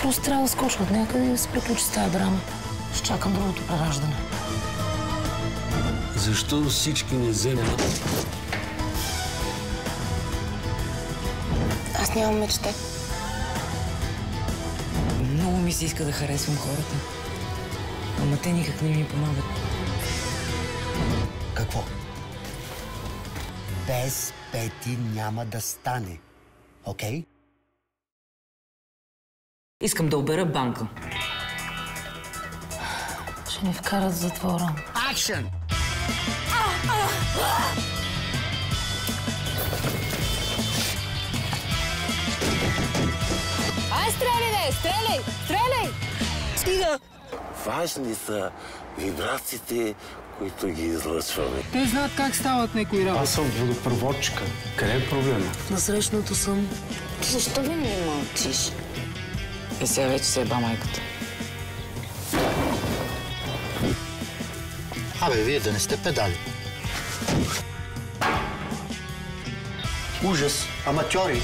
Просто трябва да скоча от някъде и да се приключи с тази драма. Ще чакам другото прераждане. Защо всички не вземат? Аз нямам мечта. Много ми се иска да харесвам хората. Ама те никак не ми помагат. Какво? Без Пети няма да стане. Окей? Искам да обера банка. Ще ни вкарат в затвора. Акшен! Ай, стреляй, стреляй! Стреляй! Стига! Важни са вибрациите, които ги излъчваме. Те знаят как стават някои работи. Аз съм водопроводчика. Къде е проблема? Насрещното съм. Ти защо винаги мълчиш? И сега вече се еба майката. Абе, вие да не сте педали. Ужас! Аматьори!